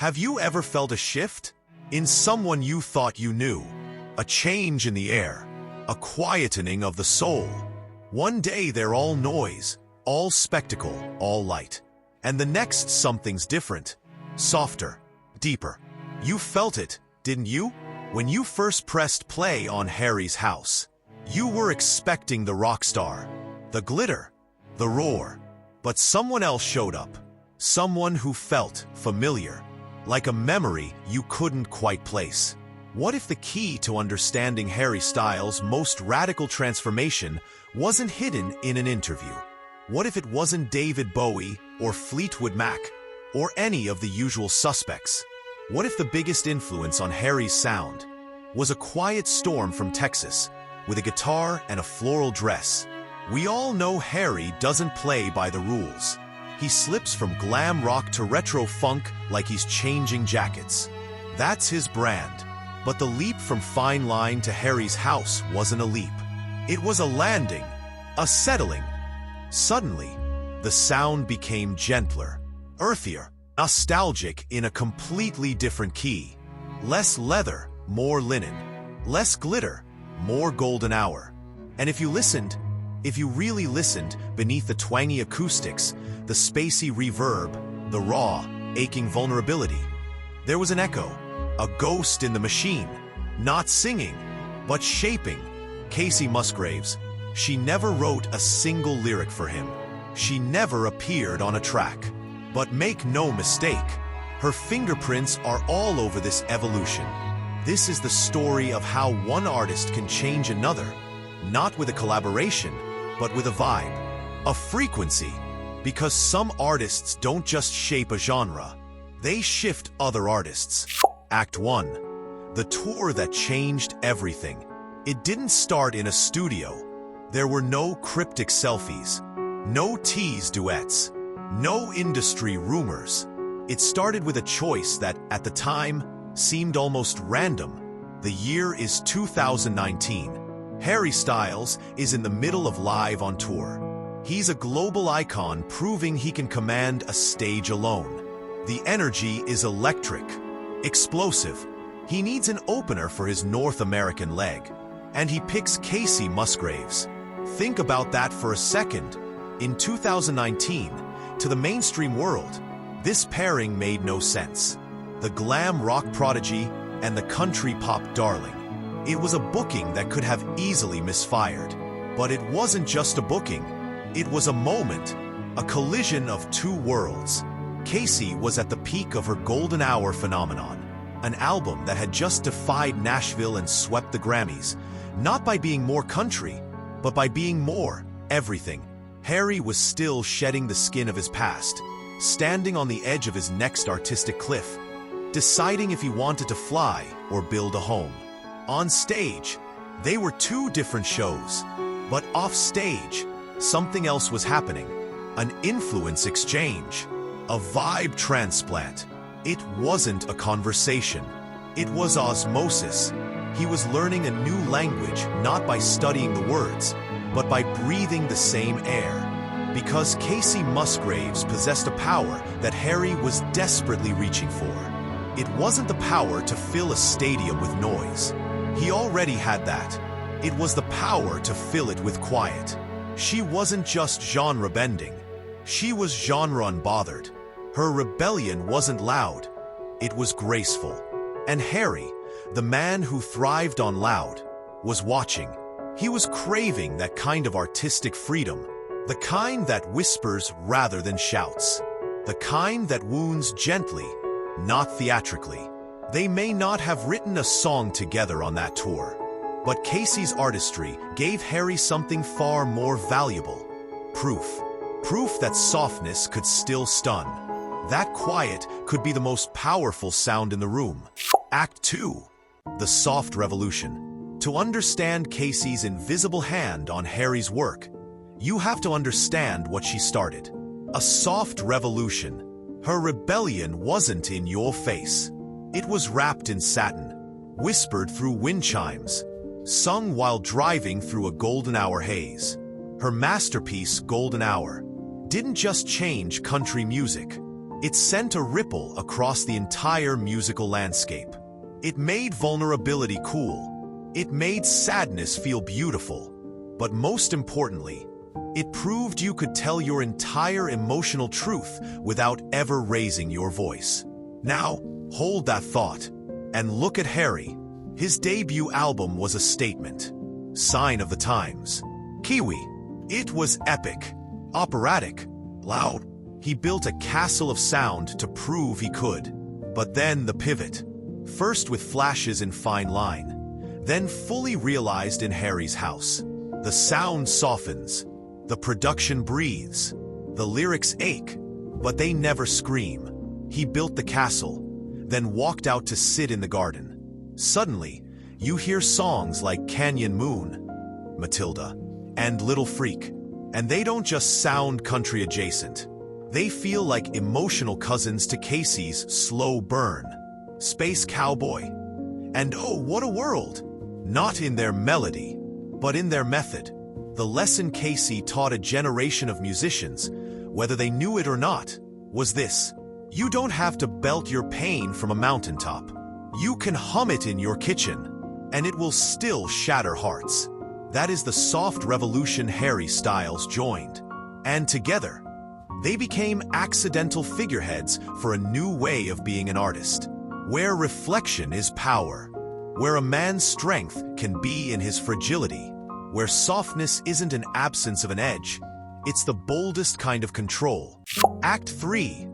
Have you ever felt a shift? In someone you thought you knew? A change in the air? A quietening of the soul? One day they're all noise, all spectacle, all light. And the next something's different. Softer, deeper. You felt it, didn't you? When you first pressed play on Harry's house. You were expecting the rock star, the glitter, the roar. But someone else showed up. Someone who felt familiar. Like a memory you couldn't quite place. What if the key to understanding Harry Styles' most radical transformation wasn't hidden in an interview? What if it wasn't David Bowie or Fleetwood Mac or any of the usual suspects? What if the biggest influence on Harry's sound was a quiet storm from Texas with a guitar and a floral dress? We all know Harry doesn't play by the rules. He slips from glam rock to retro funk like he's changing jackets. That's his brand. But the leap from Fine Line to Harry's house wasn't a leap. It was a landing, a settling. Suddenly, the sound became gentler, earthier, nostalgic in a completely different key. Less leather, more linen. Less glitter, more golden hour. And if you really listened beneath the twangy acoustics, the spacey reverb, the raw, aching vulnerability, there was an echo, a ghost in the machine, not singing, but shaping. Kacey Musgraves, she never wrote a single lyric for him. She never appeared on a track. But make no mistake, her fingerprints are all over this evolution. This is the story of how one artist can change another, not with a collaboration, but with a vibe, a frequency. Because some artists don't just shape a genre, they shift other artists. Act 1. The tour that changed everything. It didn't start in a studio. There were no cryptic selfies, no tease duets, no industry rumors. It started with a choice that, at the time, seemed almost random. The year is 2019. Harry Styles is in the middle of Live on Tour. He's a global icon proving he can command a stage alone. The energy is electric, explosive. He needs an opener for his North American leg. And he picks Kacey Musgraves. Think about that for a second. In 2019, to the mainstream world, this pairing made no sense. The glam rock prodigy and the country pop darling. It was a booking that could have easily misfired. But it wasn't just a booking. It was a moment, a collision of two worlds. Kacey was at the peak of her golden hour phenomenon, an album that had just defied Nashville and swept the Grammys, not by being more country, but by being more everything. Harry was still shedding the skin of his past, standing on the edge of his next artistic cliff, deciding if he wanted to fly or build a home. On stage, they were two different shows, but off stage, something else was happening. An influence exchange, a vibe transplant. It wasn't a conversation. It was osmosis. He was learning a new language not by studying the words, but by breathing the same air. Because Kacey Musgraves possessed a power that Harry was desperately reaching for. It wasn't the power to fill a stadium with noise. He already had that. It was the power to fill it with quiet. She wasn't just genre-bending. She was genre-unbothered. Her rebellion wasn't loud. It was graceful. And Harry, the man who thrived on loud, was watching. He was craving that kind of artistic freedom. The kind that whispers rather than shouts. The kind that wounds gently, not theatrically. They may not have written a song together on that tour. But Kacey's artistry gave Harry something far more valuable. Proof. Proof that softness could still stun. That quiet could be the most powerful sound in the room. Act 2. The soft revolution. To understand Kacey's invisible hand on Harry's work, you have to understand what she started. A soft revolution. Her rebellion wasn't in your face. It was wrapped in satin, whispered through wind chimes, sung while driving through a golden hour haze. Her masterpiece, Golden Hour, didn't just change country music. It sent a ripple across the entire musical landscape. It made vulnerability cool. It made sadness feel beautiful. But most importantly, it proved you could tell your entire emotional truth without ever raising your voice. Now, hold that thought and look at Harry. His debut album was a statement. Sign of the times. Kiwi. It was epic, operatic, loud. He built a castle of sound to prove he could. But then the pivot. First with flashes in fine line, then fully realized in Harry's house. The sound softens. The production breathes. The lyrics ache, but they never scream. He built the castle, then walked out to sit in the garden. Suddenly, you hear songs like Canyon Moon, Matilda, and Little Freak, and they don't just sound country adjacent. They feel like emotional cousins to Kacey's Slow Burn, Space Cowboy, and Oh What a World. Not in their melody, but in their method. The lesson Kacey taught a generation of musicians, whether they knew it or not, was this: you don't have to belt your pain from a mountaintop. You can hum it in your kitchen, and it will still shatter hearts. That is the soft revolution Harry Styles joined. And together, they became accidental figureheads for a new way of being an artist, where reflection is power, where a man's strength can be in his fragility, where softness isn't an absence of an edge, it's the boldest kind of control. Act 3.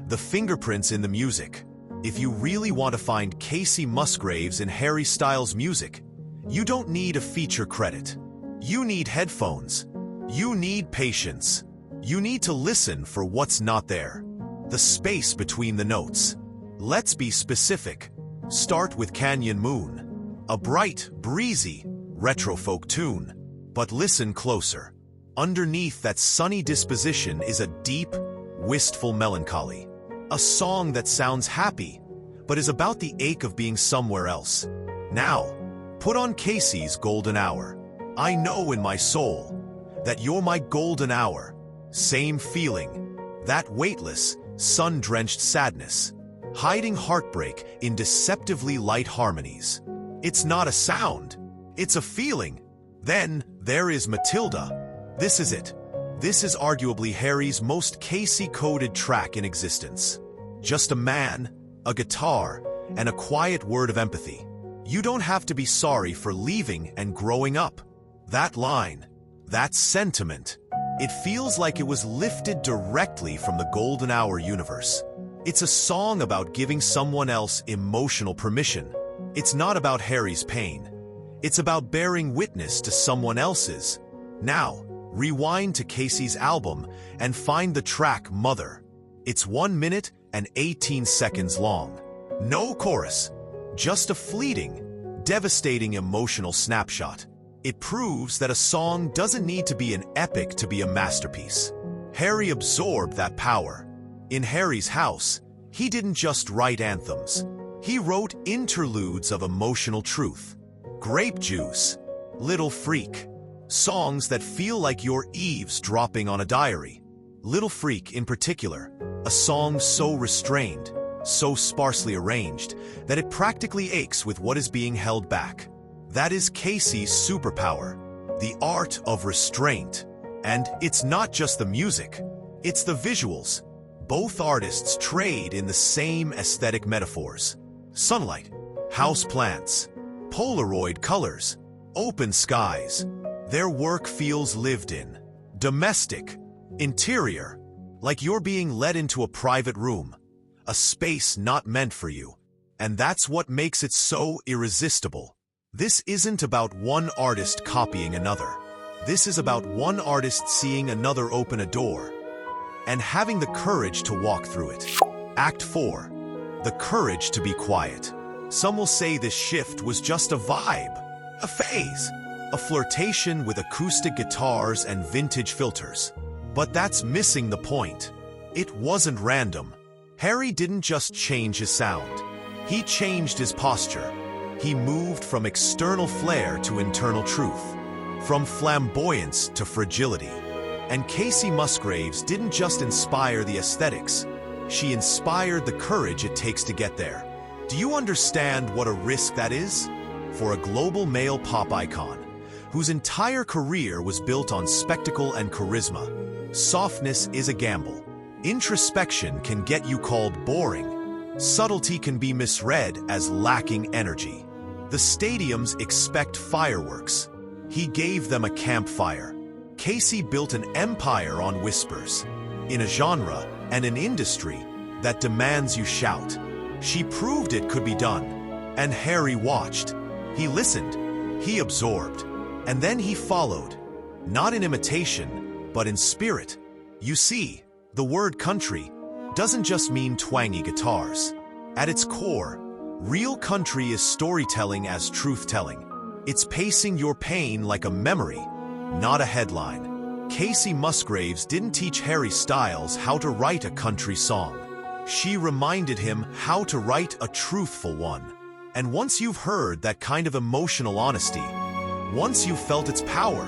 The fingerprints in the music. If you really want to find Kacey Musgraves in Harry Styles' music, you don't need a feature credit. You need headphones. You need patience. You need to listen for what's not there. The space between the notes. Let's be specific. Start with Canyon Moon, a bright, breezy, retro folk tune. But listen closer. Underneath that sunny disposition is a deep, wistful melancholy. A song that sounds happy, but is about the ache of being somewhere else. Now, put on Kacey's Golden Hour. I know in my soul that you're my golden hour. Same feeling, that weightless, sun-drenched sadness, hiding heartbreak in deceptively light harmonies. It's not a sound, it's a feeling. Then there is Matilda. This is it. This is arguably Harry's most Kacey-coded track in existence. Just a man, a guitar, and a quiet word of empathy. You don't have to be sorry for leaving and growing up. That line, that sentiment, it feels like it was lifted directly from the Golden Hour universe. It's a song about giving someone else emotional permission. It's not about Harry's pain. It's about bearing witness to someone else's. Now, rewind to Kacey's album and find the track Mother. It's 1 minute and 18 seconds long. No chorus, just a fleeting, devastating emotional snapshot. It proves that a song doesn't need to be an epic to be a masterpiece. Harry absorbed that power. In Harry's house, he didn't just write anthems. He wrote interludes of emotional truth. Grape Juice, Little Freak, songs that feel like you're eavesdropping on a diary. Little Freak in particular, a song so restrained, so sparsely arranged, that it practically aches with what is being held back. That is Kacey's superpower, the art of restraint. And it's not just the music, it's the visuals. Both artists trade in the same aesthetic metaphors. Sunlight, house plants, Polaroid colors, open skies. Their work feels lived in, domestic, interior, like you're being led into a private room, a space not meant for you. And that's what makes it so irresistible. This isn't about one artist copying another. This is about one artist seeing another open a door and having the courage to walk through it. Act 4. The courage to be quiet. Some will say this shift was just a vibe, a phase, a flirtation with acoustic guitars and vintage filters. But that's missing the point. It wasn't random. Harry didn't just change his sound. He changed his posture. He moved from external flair to internal truth, from flamboyance to fragility. And Kacey Musgraves didn't just inspire the aesthetics, She inspired the courage it takes to get there. Do you understand what a risk that is? For a global male pop icon, whose entire career was built on spectacle and charisma, softness is a gamble. Introspection can get you called boring. Subtlety can be misread as lacking energy. The stadiums expect fireworks. He gave them a campfire. Kacey built an empire on whispers, in a genre and an industry that demands you shout. She proved it could be done, and Harry watched. He listened, he absorbed, and then he followed, not in imitation, but in spirit. You see, the word country doesn't just mean twangy guitars. At its core, real country is storytelling as truth-telling. It's pacing your pain like a memory, not a headline. Kacey Musgraves didn't teach Harry Styles how to write a country song. She reminded him how to write a truthful one. And once you've heard that kind of emotional honesty, once you've felt its power,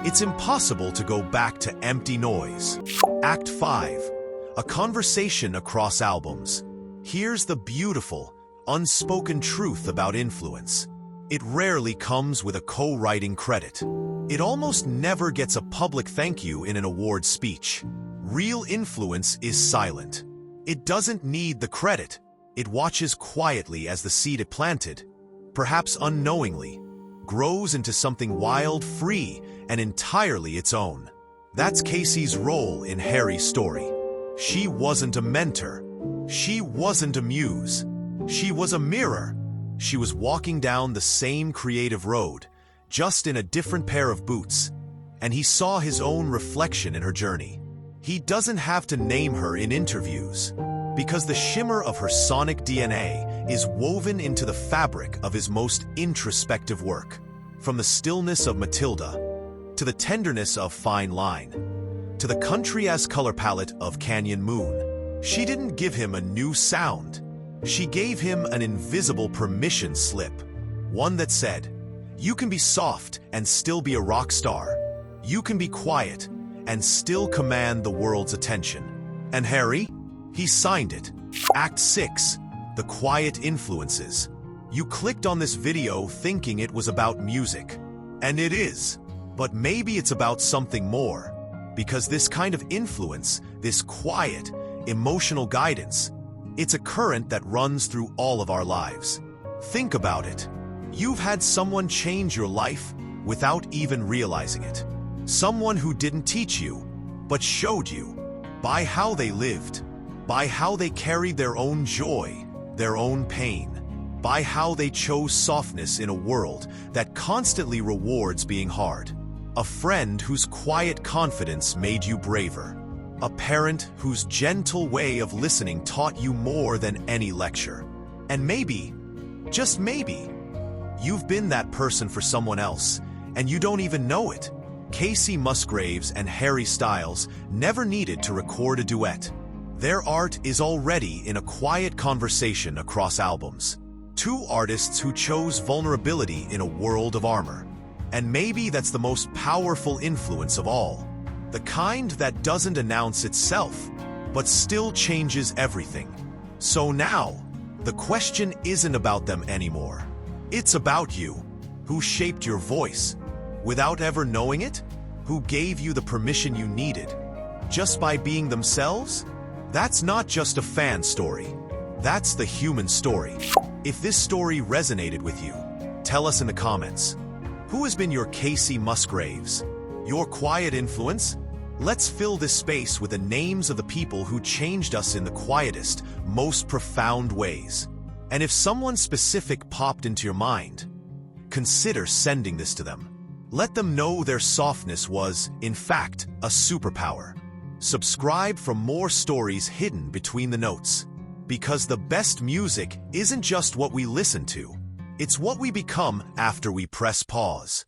it's impossible to go back to empty noise. Act 5. A conversation across albums. Here's the beautiful, unspoken truth about influence. It rarely comes with a co-writing credit. It almost never gets a public thank you in an award speech. Real influence is silent. It doesn't need the credit. It watches quietly as the seed it planted, perhaps unknowingly, grows into something wild, free, and entirely its own. That's Kacey's role in Harry's story. She wasn't a mentor. She wasn't a muse. She was a mirror. She was walking down the same creative road, just in a different pair of boots, and he saw his own reflection in her journey. He doesn't have to name her in interviews, because the shimmer of her sonic DNA is woven into the fabric of his most introspective work. From the stillness of Matilda, to the tenderness of Fine Line, to the country as color palette of Canyon Moon, she didn't give him a new sound. She gave him an invisible permission slip, one that said, "You can be soft and still be a rock star. You can be quiet and still command the world's attention." And Harry? He signed it. Act 6. The quiet influences. You clicked on this video thinking it was about music. And it is. But maybe it's about something more. Because this kind of influence, this quiet, emotional guidance, it's a current that runs through all of our lives. Think about it. You've had someone change your life without even realizing it. Someone who didn't teach you, but showed you, by how they lived, by how they carried their own joy, their own pain, by how they chose softness in a world that constantly rewards being hard. A friend whose quiet confidence made you braver. A parent whose gentle way of listening taught you more than any lecture. And maybe, just maybe, you've been that person for someone else, and you don't even know it. Kacey Musgraves and Harry Styles never needed to record a duet. Their art is already in a quiet conversation across albums. Two artists who chose vulnerability in a world of armor. And maybe that's the most powerful influence of all. The kind that doesn't announce itself, but still changes everything. So now, the question isn't about them anymore. It's about you. Who shaped your voice? Without ever knowing it? Who gave you the permission you needed? Just by being themselves? That's not just a fan story. That's the human story. If this story resonated with you, tell us in the comments. Who has been your Kacey Musgraves? Your quiet influence? Let's fill this space with the names of the people who changed us in the quietest, most profound ways. And if someone specific popped into your mind, consider sending this to them. Let them know their softness was, in fact, a superpower. Subscribe for more stories hidden between the notes. Because the best music isn't just what we listen to, it's what we become after we press pause.